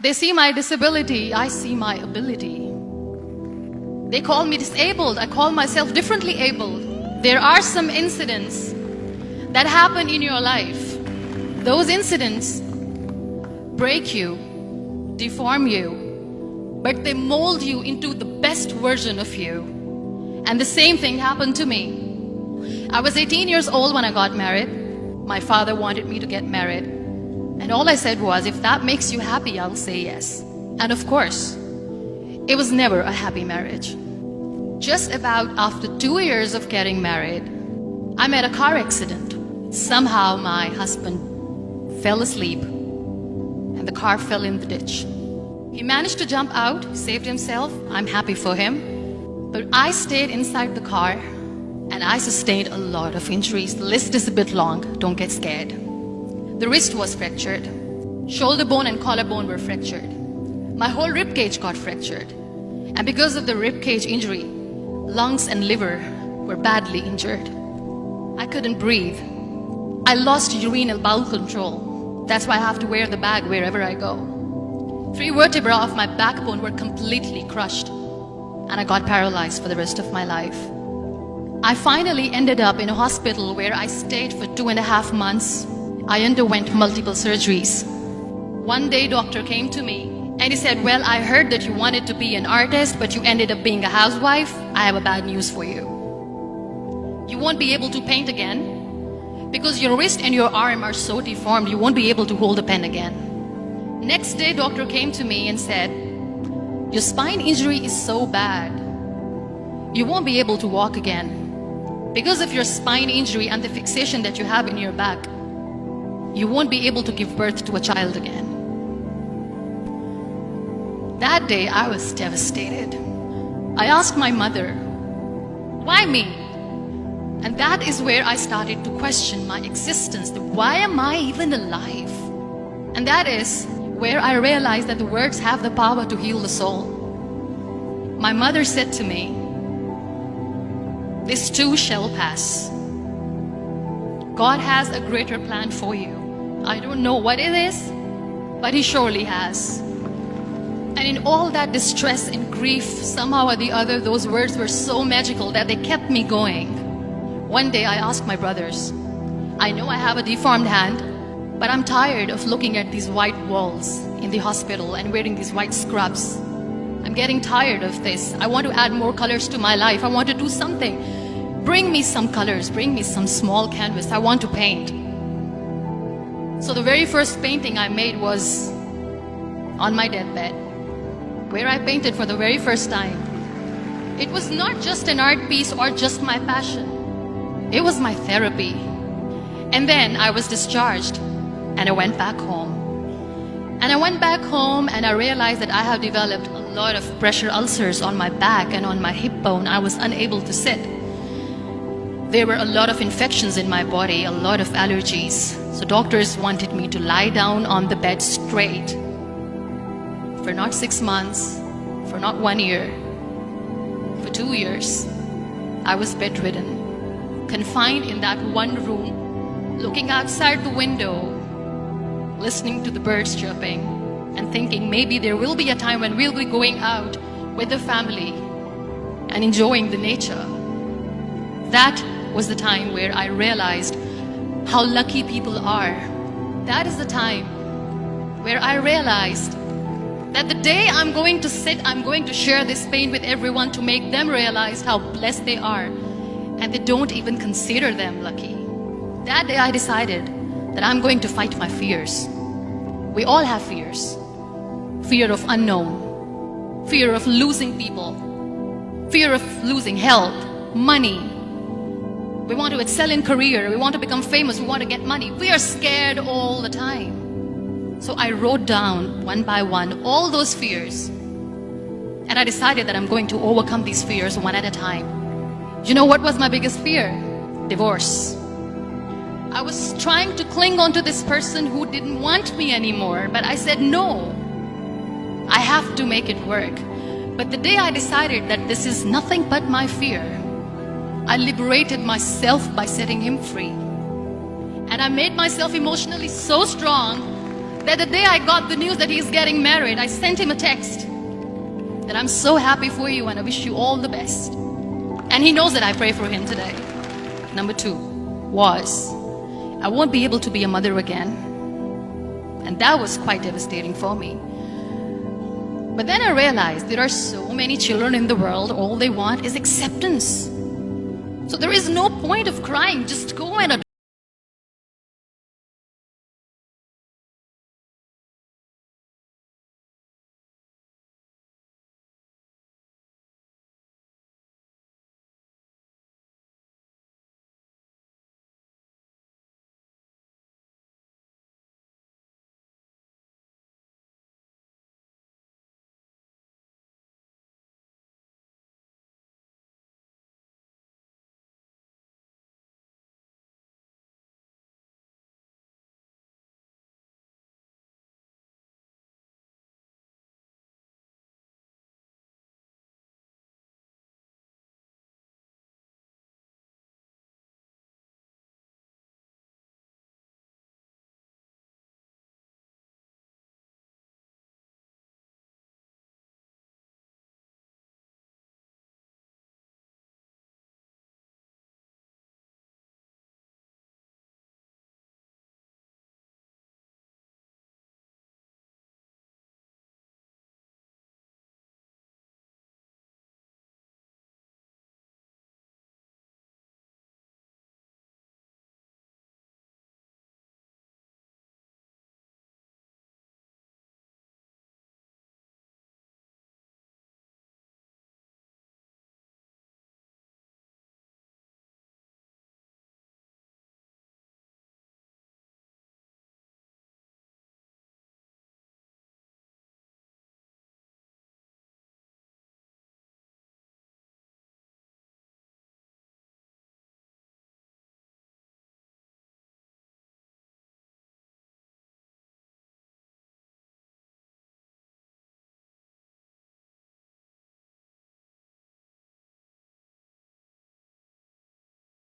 They see my disability, I see my ability. They call me disabled, I call myself differently abled. There are some incidents that happen in your life. Those incidents break you, deform you, but they mold you into the best version of you. And the same thing happened to me. I was 18 years old when I got married. My father wanted me to get married. And all I said was, if that makes you happy, I'll say yes. And of course, it was never a happy marriage. Just about after 2 years of getting married, I met a car accident. Somehow my husband fell asleep and the car fell in the ditch. He managed to jump out, saved himself. I'm happy for him. But I stayed inside the car and I sustained a lot of injuries. The list is a bit long, don't get scared. The wrist was fractured. Shoulder bone and collarbone were fractured. My whole rib cage got fractured. And because of the rib cage injury, lungs and liver were badly injured. I couldn't breathe. I lost urinary bowel control. That's why I have to wear the bag wherever I go. 3 vertebrae of my backbone were completely crushed. And I got paralyzed for the rest of my life. I finally ended up in a hospital where I stayed for 2.5 months. I underwent multiple surgeries. One day, doctor came to me and he said, well, I heard that you wanted to be an artist, but you ended up being a housewife. I have a bad news for you. You won't be able to paint again because your wrist and your arm are so deformed, you won't be able to hold a pen again. Next day, doctor came to me and said, your spine injury is so bad, you won't be able to walk again. Because of your spine injury and the fixation that you have in your back, you won't be able to give birth to a child again. That day, I was devastated. I asked my mother, why me? And that is where I started to question my existence. Why am I even alive? And that is where I realized that the words have the power to heal the soul. My mother said to me, this too shall pass. God has a greater plan for you. I don't know what it is, but He surely has. And in all that distress and grief, somehow or the other, those words were so magical that they kept me going. One day I asked my brothers, I know I have a deformed hand, but I'm tired of looking at these white walls in the hospital and wearing these white scrubs. I'm getting tired of this. I want to add more colors to my life. I want to do something. Bring me some colors. Bring me some small canvas. I want to paint. So the very first painting I made was on my deathbed, where I painted for the very first time. It was not just an art piece or just my passion. It was my therapy. And then I was discharged and I went back home. And I went back home and I realized that I have developed a lot of pressure ulcers on my back and on my hip bone. I was unable to sit. There were a lot of infections in my body, a lot of allergies. So doctors wanted me to lie down on the bed straight for not 6 months, for not 1 year, for 2 years. I was bedridden, confined in that one room, looking outside the window, listening to the birds chirping and thinking maybe there will be a time when we'll be going out with the family and enjoying the nature. That was the time where I realized how lucky people are. That is the time where I realized that the day I'm going to sit, I'm going to share this pain with everyone to make them realize how blessed they are, and they don't even consider them lucky. That day I decided that I'm going to fight my fears. We all have fears. Fear of unknown, fear of losing people, fear of losing health, money. We want to excel in career, we want to become famous, we want to get money. We are scared all the time. So I wrote down one by one all those fears. And I decided that I'm going to overcome these fears one at a time. You know what was my biggest fear? Divorce. I was trying to cling on to this person who didn't want me anymore, but I said no. I have to make it work. But the day I decided that this is nothing but my fear, I liberated myself by setting him free. And I made myself emotionally so strong that the day I got the news that he's getting married, I sent him a text that I'm so happy for you and I wish you all the best. And he knows that I pray for him today. Number 2 was, I won't be able to be a mother again. And that was quite devastating for me. But then I realized there are so many children in the world, all they want is acceptance. So there is no point of crying, just go and